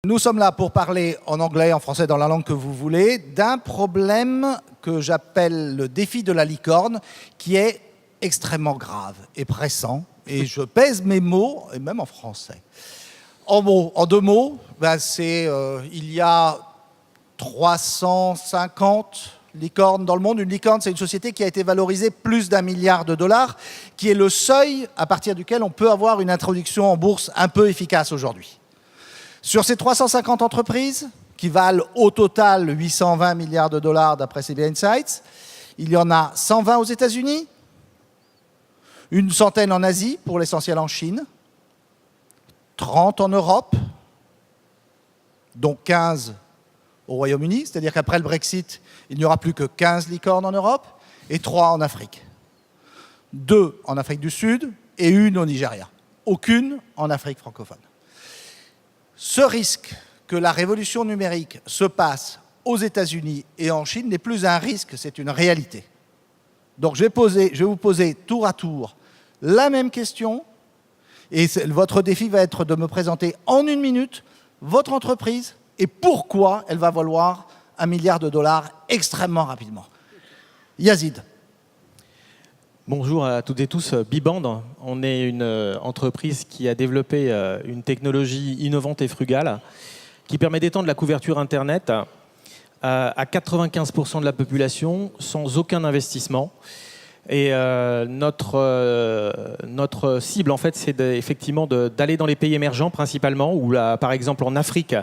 Nous sommes là pour parler en anglais, en français, dans la langue que vous voulez, d'un problème que j'appelle le défi de la licorne, qui est extrêmement grave et pressant. Et je pèse mes mots, et même en français. En deux mots, il y a 350 licornes dans le monde. Une licorne, c'est une société qui a été valorisée plus d'1 milliard de dollars, qui est le seuil à partir duquel on peut avoir une introduction en bourse un peu efficace aujourd'hui. Sur ces 350 entreprises, qui valent au total 820 milliards de dollars d'après CB Insights, il y en a 120 aux États-Unis, une centaine en Asie, pour l'essentiel en Chine, 30 en Europe, dont 15 au Royaume-Uni, c'est-à-dire qu'après le Brexit, il n'y aura plus que 15 licornes en Europe, et 3 en Afrique. 2 en Afrique du Sud et 1 au Nigeria. Aucune en Afrique francophone. Ce risque que la révolution numérique se passe aux États-Unis et en Chine n'est plus un risque, c'est une réalité. Donc je vais vous poser tour à tour la même question, et votre défi va être de me présenter en 1 minute votre entreprise et pourquoi elle va valoir 1 milliard de dollars extrêmement rapidement. Yazid. Bonjour à toutes et tous, Biband. On est une entreprise qui a développé une technologie innovante et frugale qui permet d'étendre la couverture Internet à 95% de la population sans aucun investissement. Et notre cible, en fait, c'est effectivement d'aller dans les pays émergents principalement, où par exemple en Afrique,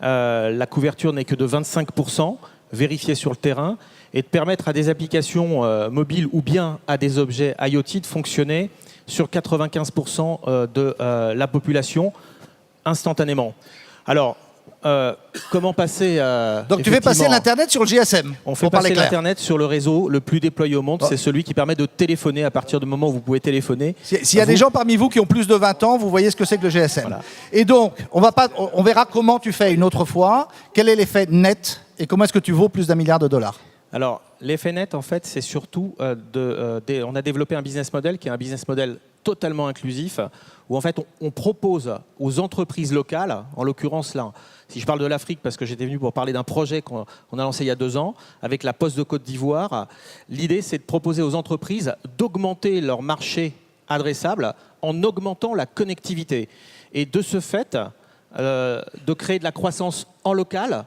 la couverture n'est que de 25%, vérifiée sur le terrain, et de permettre à des applications mobiles ou bien à des objets IoT de fonctionner sur 95% de la population instantanément. Alors, comment passer Donc tu fais passer l'Internet sur le GSM. On fait passer l'Internet sur le réseau le plus déployé au monde. C'est celui qui permet de téléphoner à partir du moment où vous pouvez téléphoner. S'il y a des gens parmi vous qui ont plus de 20 ans, vous voyez ce que c'est que le GSM. Voilà. Et donc, on verra comment tu fais une autre fois. Quel est l'effet net et comment est-ce que tu vaux plus d'1 milliard de dollars? Alors, l'effet net, en fait, c'est surtout on a développé un business model qui est un business model totalement inclusif, où en fait on propose aux entreprises locales, en l'occurrence là, si je parle de l'Afrique parce que j'étais venu pour parler d'un projet qu'on a lancé il y a 2 ans avec la Poste de Côte d'Ivoire, l'idée c'est de proposer aux entreprises d'augmenter leur marché adressable en augmentant la connectivité et de ce fait de créer de la croissance en local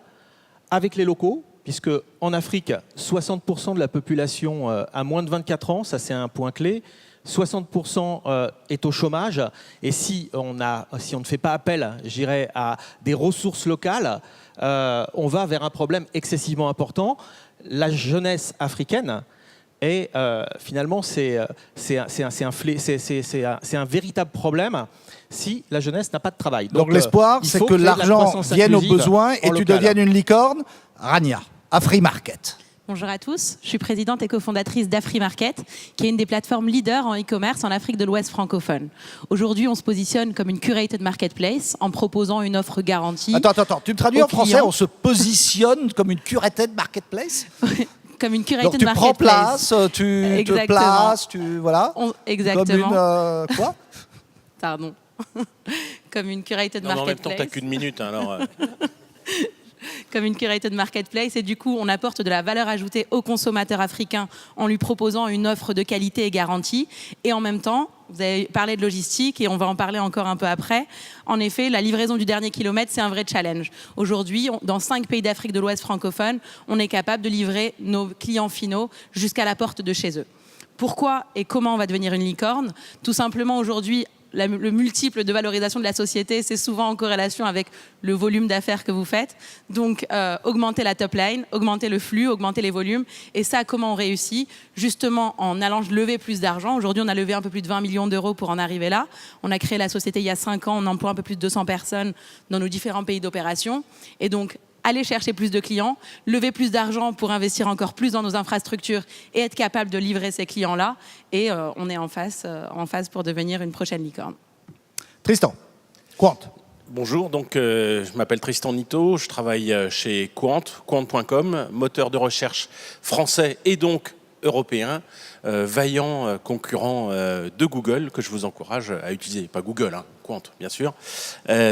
avec les locaux, puisque en Afrique, 60% de la population a moins de 24 ans, ça c'est un point clé. 60% est au chômage et si on ne fait pas appel, j'irais, à des ressources locales, on va vers un problème excessivement important. La jeunesse africaine est finalement c'est un véritable problème si la jeunesse n'a pas de travail. Donc l'espoir, c'est que l'argent vienne aux besoins et tu deviennes une licorne. Rania, Afrimarket. Bonjour à tous, je suis présidente et cofondatrice d'Afrimarket, qui est une des plateformes leaders en e-commerce en Afrique de l'Ouest francophone. Aujourd'hui, on se positionne comme une curated marketplace en proposant une offre garantie. Attends, tu me traduis en français, on se positionne comme une curated marketplace? Comme une curated marketplace. Donc tu prends place, tu te places, voilà. Exactement. Comme une quoi? Pardon. Comme une curated marketplace. En même temps, tu n'as qu'une minute, hein, alors... Comme une curated marketplace et du coup on apporte de la valeur ajoutée au consommateur africain en lui proposant une offre de qualité et garantie et en même temps, vous avez parlé de logistique et on va en parler encore un peu après. En effet, la livraison du dernier kilomètre, c'est un vrai challenge. Aujourd'hui, dans 5 pays d'Afrique de l'Ouest francophone, on est capable de livrer nos clients finaux jusqu'à la porte de chez eux. Pourquoi et comment on va devenir une licorne? Tout simplement aujourd'hui, le multiple de valorisation de la société, c'est souvent en corrélation avec le volume d'affaires que vous faites. Donc, augmenter la top line, augmenter le flux, augmenter les volumes. Et ça, comment on réussit? Justement, en allant lever plus d'argent. Aujourd'hui, on a levé un peu plus de 20 millions d'euros pour en arriver là. On a créé la société il y a 5 ans. On emploie un peu plus de 200 personnes dans nos différents pays d'opération. Et donc, aller chercher plus de clients, lever plus d'argent pour investir encore plus dans nos infrastructures et être capable de livrer ces clients-là. Et on est en phase pour devenir une prochaine licorne. Tristan, Quant. Bonjour, donc je m'appelle Tristan Nito, je travaille chez Quant, Quant.com, moteur de recherche français et donc européen, vaillant concurrent de Google, que je vous encourage à utiliser. Pas Google, hein, Quant, bien sûr.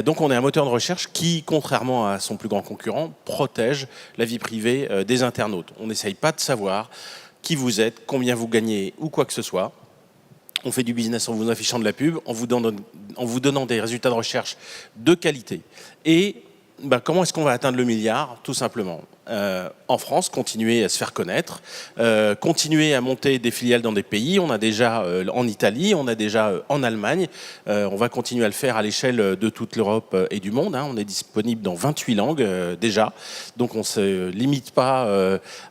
Donc on est un moteur de recherche qui, contrairement à son plus grand concurrent, protège la vie privée des internautes. On n'essaye pas de savoir qui vous êtes, combien vous gagnez ou quoi que ce soit. On fait du business en vous affichant de la pub, en vous donnant des résultats de recherche de qualité. Et comment est-ce qu'on va atteindre le milliard? Tout simplement. En France, continuer à se faire connaître, continuer à monter des filiales dans des pays. On a déjà en Italie, on a déjà en Allemagne. On va continuer à le faire à l'échelle de toute l'Europe et du monde. On est disponible dans 28 langues déjà. Donc on ne se limite pas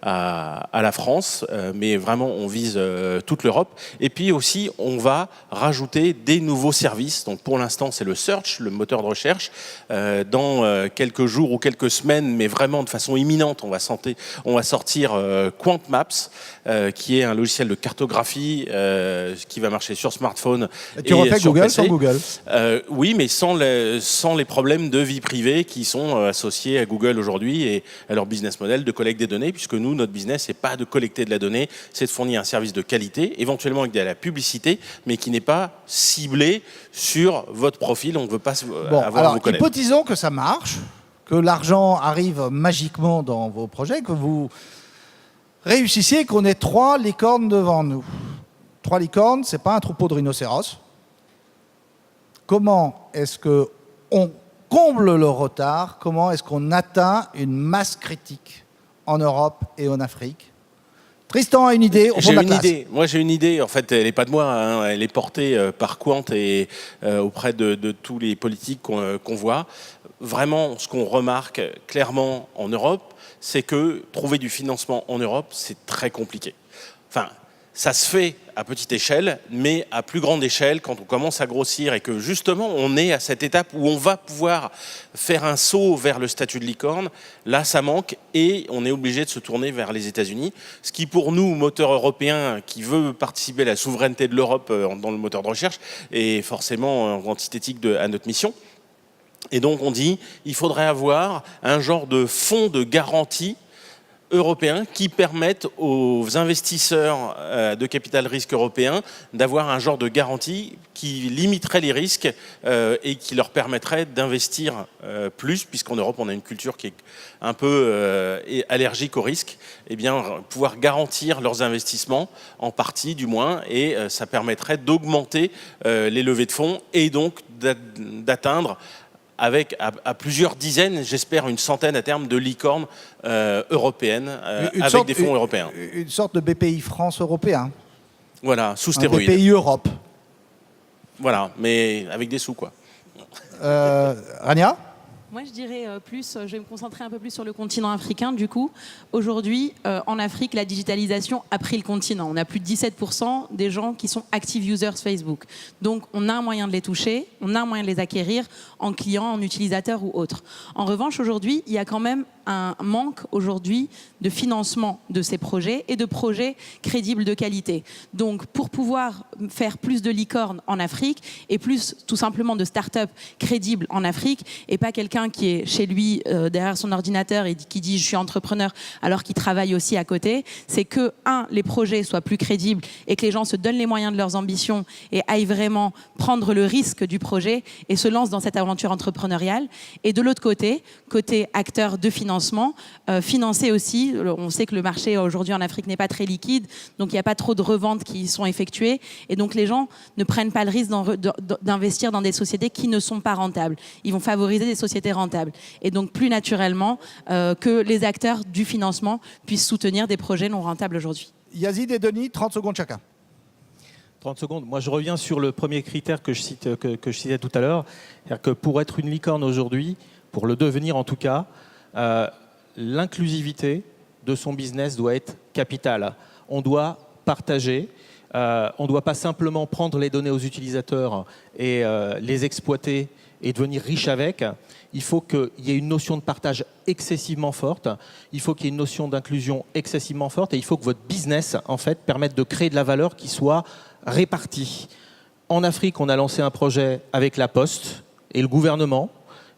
à la France, mais vraiment on vise toute l'Europe. Et puis aussi, on va rajouter des nouveaux services. Donc pour l'instant, c'est le search, le moteur de recherche. Dans quelques jours ou quelques semaines, mais vraiment de façon imminente, on va sortir Quant Maps, qui est un logiciel de cartographie qui va marcher sur smartphone tu refais sur Google PC. sans Google? Oui, mais sans les problèmes de vie privée qui sont associés à Google aujourd'hui et à leur business model de collecte des données, puisque nous, notre business, c'est pas de collecter de la donnée, c'est de fournir un service de qualité, éventuellement avec de la publicité, mais qui n'est pas ciblé sur votre profil. On ne veut pas avoir à vous connaître. Hypotisons que ça marche, que l'argent arrive magiquement dans vos projets, que vous réussissiez, qu'on ait 3 licornes devant nous. 3 licornes, ce n'est pas un troupeau de rhinocéros. Comment est-ce qu'on comble le retard? Comment est-ce qu'on atteint une masse critique en Europe et en Afrique? Tristan a une idée au fond de la classe. Moi, j'ai une idée. En fait, elle n'est pas de moi. Elle est portée par Quant et auprès de tous les politiques qu'on voit. Vraiment, ce qu'on remarque clairement en Europe, c'est que trouver du financement en Europe, c'est très compliqué. Enfin, ça se fait à petite échelle, mais à plus grande échelle, quand on commence à grossir et que justement on est à cette étape où on va pouvoir faire un saut vers le statut de licorne, là ça manque et on est obligé de se tourner vers les États-Unis. Ce qui pour nous, moteur européen qui veut participer à la souveraineté de l'Europe dans le moteur de recherche, est forcément antithétique à notre mission. Et donc on dit il faudrait avoir un genre de fonds de garantie européens qui permettent aux investisseurs de capital risque européens d'avoir un genre de garantie qui limiterait les risques et qui leur permettrait d'investir plus, puisqu'en Europe on a une culture qui est un peu allergique au risque, et bien pouvoir garantir leurs investissements en partie du moins, et ça permettrait d'augmenter les levées de fonds et donc d'atteindre avec à plusieurs dizaines, j'espère une centaine à terme, de licornes européennes avec des fonds européens. Une sorte de BPI France européen. Voilà, sous stéroïdes. BPI Europe. Voilà, mais avec des sous, quoi. Rania ? Moi, je dirais je vais me concentrer un peu plus sur le continent africain. Du coup, aujourd'hui, en Afrique, la digitalisation a pris le continent. On a plus de 17% des gens qui sont active users Facebook. Donc, on a un moyen de les toucher, on a un moyen de les acquérir en clients, en utilisateurs ou autres. En revanche, aujourd'hui, il y a quand même un manque aujourd'hui de financement de ces projets et de projets crédibles de qualité. Donc, pour pouvoir faire plus de licornes en Afrique et plus tout simplement de start-up crédibles en Afrique et pas quelqu'un qui est chez lui derrière son ordinateur et qui dit je suis entrepreneur alors qu'il travaille aussi à côté, c'est que les projets soient plus crédibles et que les gens se donnent les moyens de leurs ambitions et aillent vraiment prendre le risque du projet et se lancent dans cette aventure entrepreneuriale. Et de l'autre côté acteur de financement, financer aussi, on sait que le marché aujourd'hui en Afrique n'est pas très liquide, donc il n'y a pas trop de reventes qui sont effectuées et donc les gens ne prennent pas le risque d'investir dans des sociétés qui ne sont pas rentables. Ils vont favoriser des sociétés rentables et donc plus naturellement que les acteurs du financement puissent soutenir des projets non rentables aujourd'hui. Yazid et Denis, 30 secondes chacun. 30 secondes. Moi, je reviens sur le premier critère que je citais tout à l'heure. C'est-à-dire que pour être une licorne aujourd'hui, pour le devenir en tout cas, l'inclusivité de son business doit être capitale. On doit partager. On ne doit pas simplement prendre les données aux utilisateurs et les exploiter et devenir riche avec. Il faut qu'il y ait une notion de partage excessivement forte. Il faut qu'il y ait une notion d'inclusion excessivement forte. Et il faut que votre business, en fait, permette de créer de la valeur qui soit répartie. En Afrique, on a lancé un projet avec la Poste et le gouvernement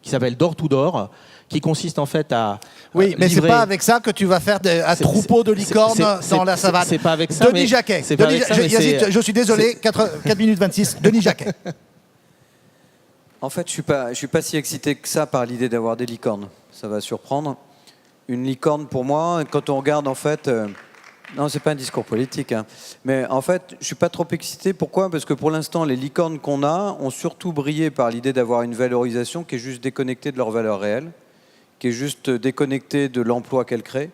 qui s'appelle Door to Door, qui consiste en fait à Oui, mais c'est livrer- pas avec ça que tu vas faire un troupeau de licornes dans la savane. C'est pas avec ça. Denis mais- Jacquet. c'est pas avec ça, mais Yazid, c'est- je suis désolé, 4 minutes 26. Denis Jacquet. En fait, je suis pas si excité que ça par l'idée d'avoir des licornes. Ça va surprendre. Une licorne, pour moi, quand on regarde, en fait... non, c'est pas un discours politique. Hein. Mais en fait, je suis pas trop excité. Pourquoi ? Parce que pour l'instant, les licornes qu'on a ont surtout brillé par l'idée d'avoir une valorisation qui est juste déconnectée de leur valeur réelle, qui est juste déconnectée de l'emploi qu'elles créent,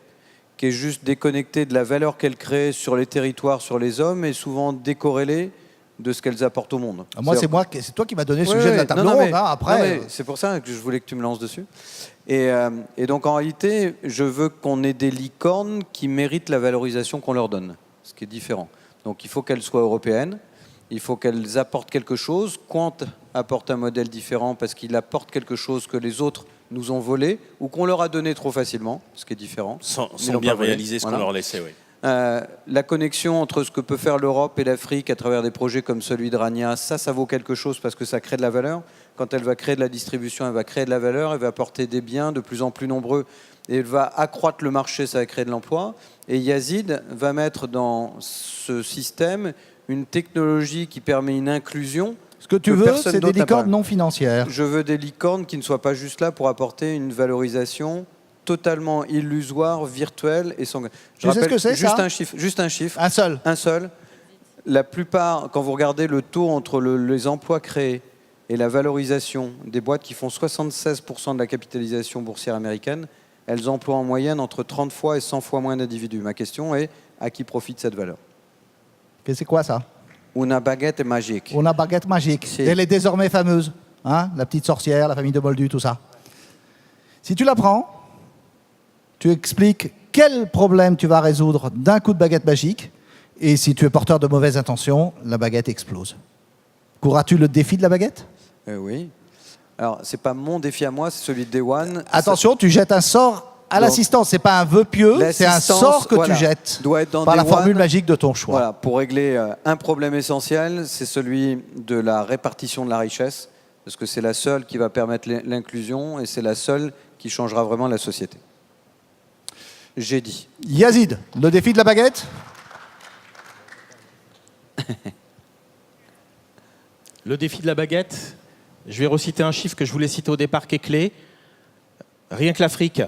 qui est juste déconnectée de la valeur qu'elles créent sur les territoires, sur les hommes, et souvent décorrélée de ce qu'elles apportent au monde. Moi, c'est toi qui m'as donné le sujet de la table ronde. mais, hein, après, non, mais c'est pour ça que je voulais que tu me lances dessus. Et donc, en réalité, je veux qu'on ait des licornes qui méritent la valorisation qu'on leur donne, ce qui est différent. Donc, il faut qu'elles soient européennes, il faut qu'elles apportent quelque chose. Quant apporte un modèle différent parce qu'il apporte quelque chose que les autres nous ont volé ou qu'on leur a donné trop facilement, ce qui est différent. Sans Ils l'ont bien pas volé. réaliser ce qu'on Voilà. leur laissait, oui. La connexion entre ce que peut faire l'Europe et l'Afrique à travers des projets comme celui de Rania, ça vaut quelque chose parce que ça crée de la valeur. Quand elle va créer de la distribution, elle va créer de la valeur, elle va apporter des biens de plus en plus nombreux et elle va accroître le marché, ça va créer de l'emploi. Et Yazid va mettre dans ce système une technologie qui permet une inclusion. ce que tu que veux, personne c'est des d'autre n'a licornes pas. non financières. Je veux des licornes qui ne soient pas juste là pour apporter une valorisation totalement illusoire, virtuelle et sans... Tu sais ce que c'est, juste ça un chiffre, juste un chiffre. Un seul. Un seul. La plupart, quand vous regardez le taux entre les emplois créés et la valorisation des boîtes qui font 76% de la capitalisation boursière américaine, elles emploient en moyenne entre 30 fois et 100 fois moins d'individus. Ma question est, à qui profite cette valeur ? Et c'est quoi ça? Una baguette est magique. On a baguette magique. Si. Elle est désormais fameuse. Hein, la petite sorcière, la famille de Moldu, tout ça. Si tu la prends, tu expliques quel problème tu vas résoudre d'un coup de baguette magique. Et si tu es porteur de mauvaises intentions, la baguette explose. Courras-tu le défi de la baguette? Oui. Alors, c'est pas mon défi à moi, c'est celui de Day One. Attention, tu jettes un sort à Donc, l'assistance. C'est pas un vœu pieux, c'est un l'assistance, sort que voilà, tu jettes doit être dans par la Day formule One. magique de ton choix. Voilà, pour régler un problème essentiel, c'est celui de la répartition de la richesse, parce que c'est la seule qui va permettre l'inclusion et c'est la seule qui changera vraiment la société. J'ai dit. Yazid, le défi de la baguette? Le défi de la baguette, je vais reciter un chiffre que je voulais citer au départ qui est clé. Rien que l'Afrique,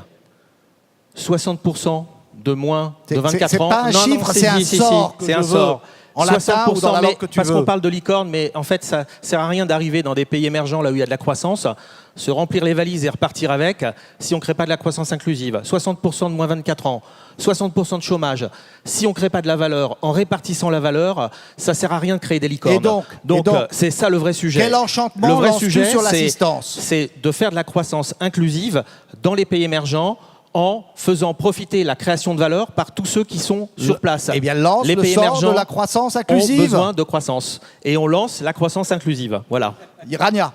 60% de moins de 24 c'est ans. pas un chiffre, c'est un sort que c'est je un veux. sort. En latin ou dans la langue que tu parce veux. qu'on parle de licorne, mais en fait, ça sert à rien d'arriver dans des pays émergents là où il y a de la croissance, se remplir les valises et repartir avec si on ne crée pas de la croissance inclusive. 60% de moins 24 ans, 60% de chômage. Si on ne crée pas de la valeur en répartissant la valeur, ça sert à rien de créer des licornes. Et donc, c'est ça le vrai sujet. Quel enchantement le vrai lances-tu sujet, sur l'assistance? c'est de faire de la croissance inclusive dans les pays émergents en faisant profiter la création de valeur par tous ceux qui sont sur place. Eh bien, lance les le pays sort émergents de la croissance ont inclusive. besoin de croissance. Et on lance la croissance inclusive. Voilà. Rania.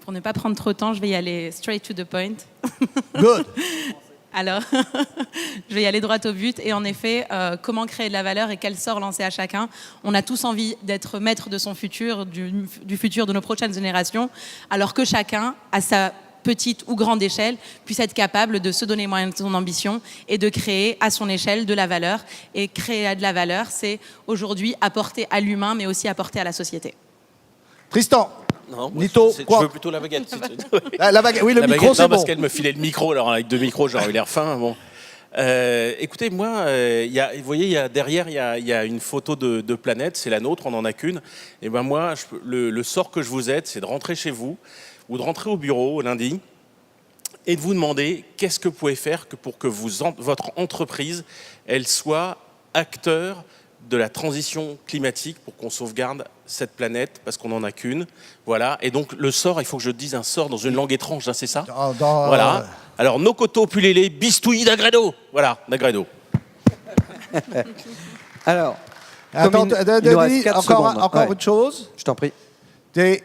Pour ne pas prendre trop de temps, je vais y aller straight to the point. Good. Alors, je vais y aller droit au but. Et en effet, comment créer de la valeur et quel sort lancer à chacun? On a tous envie d'être maître de son futur, du futur de nos prochaines générations, alors que chacun, à sa petite ou grande échelle, puisse être capable de se donner moyen de son ambition et de créer à son échelle de la valeur. Et créer de la valeur, c'est aujourd'hui apporter à l'humain, mais aussi apporter à la société. Tristan. Non, moi, Nito, je quoi veux plutôt la baguette. La baguette, oui, le La micro, baguette, c'est non, bon. parce qu'elle me filait le micro, alors avec 2 micros, j'aurais eu l'air fin. Bon. Écoutez, moi, vous voyez, derrière, il y a une photo de planète, c'est la nôtre, on n'en a qu'une. Et ben moi, le sort que je vous aide, c'est de rentrer chez vous ou de rentrer au bureau lundi et de vous demander qu'est-ce que vous pouvez faire pour que votre entreprise, elle soit acteur de la transition climatique pour qu'on sauvegarde cette planète, parce qu'on n'en a qu'une. Voilà. Et donc, le sort, il faut que je dise un sort dans une langue étrange, hein, c'est ça? Voilà. Alors, Nokoto Pulele Bistouille d'Agredo. Voilà, d'Agredo. Alors, Attends, il nous reste 4 secondes. encore Ouais. une chose. Je t'en prie. C'est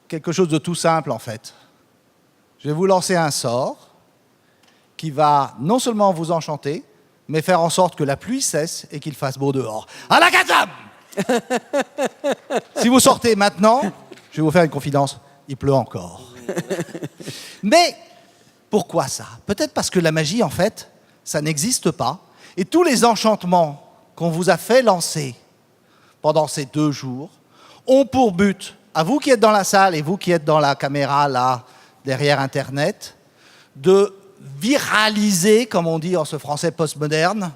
quelque chose de tout simple, en fait. Je vais vous lancer un sort qui va non seulement vous enchanter, mais faire en sorte que la pluie cesse et qu'il fasse beau dehors. À la Kazam. Si vous sortez maintenant, je vais vous faire une confidence, il pleut encore. Mais pourquoi ça? Peut-être parce que la magie, en fait, ça n'existe pas. Et tous les enchantements qu'on vous a fait lancer pendant ces 2 jours ont pour but, à vous qui êtes dans la salle et vous qui êtes dans la caméra là, derrière Internet, de viraliser, comme on dit en ce français postmoderne,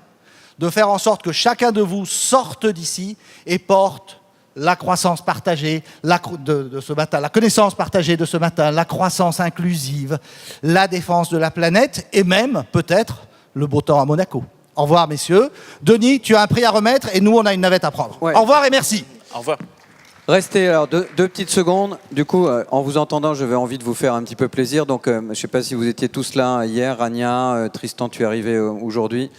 de faire en sorte que chacun de vous sorte d'ici et porte la croissance partagée de ce matin, la connaissance partagée de ce matin, la croissance inclusive, la défense de la planète et même, peut-être, le beau temps à Monaco. Au revoir, messieurs. Denis, tu as un prix à remettre et nous, on a une navette à prendre. Ouais. Au revoir et merci. Au revoir. Restez alors 2 petites secondes. Du coup, en vous entendant, j'avais envie de vous faire un petit peu plaisir. Donc, je ne sais pas si vous étiez tous là hier. Rania, Tristan, tu es arrivé aujourd'hui.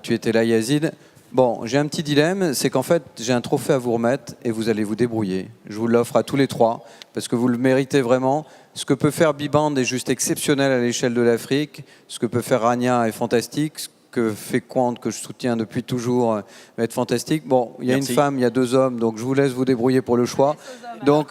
Tu étais là, Yazid. Bon, j'ai un petit dilemme, c'est qu'en fait, j'ai un trophée à vous remettre et vous allez vous débrouiller. Je vous l'offre à tous les 3 parce que vous le méritez vraiment. Ce que peut faire Biband est juste exceptionnel à l'échelle de l'Afrique. Ce que peut faire Rania est fantastique. Ce que fait Quant, que je soutiens depuis toujours, va être fantastique. Bon, il y a Merci. une femme, il y a 2 hommes, donc je vous laisse vous débrouiller pour le choix. Donc,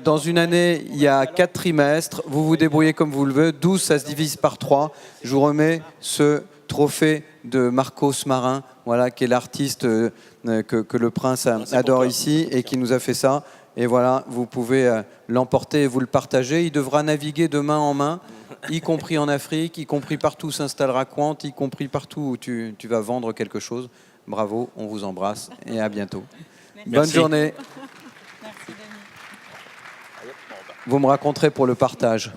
dans une année, il y a 4 trimestres. Vous vous débrouillez comme vous le voulez. 12, ça se divise par 3. Je vous remets ce trophée de Marcos Marin, voilà, qui est l'artiste que le prince adore ici et qui nous a fait ça. Et voilà, vous pouvez l'emporter et vous le partager. Il devra naviguer de main en main, y compris en Afrique, y compris partout où s'installera Quant, y compris partout où tu vas vendre quelque chose. Bravo, on vous embrasse et à bientôt. Bonne journée. Merci, Denis. Vous me raconterez pour le partage.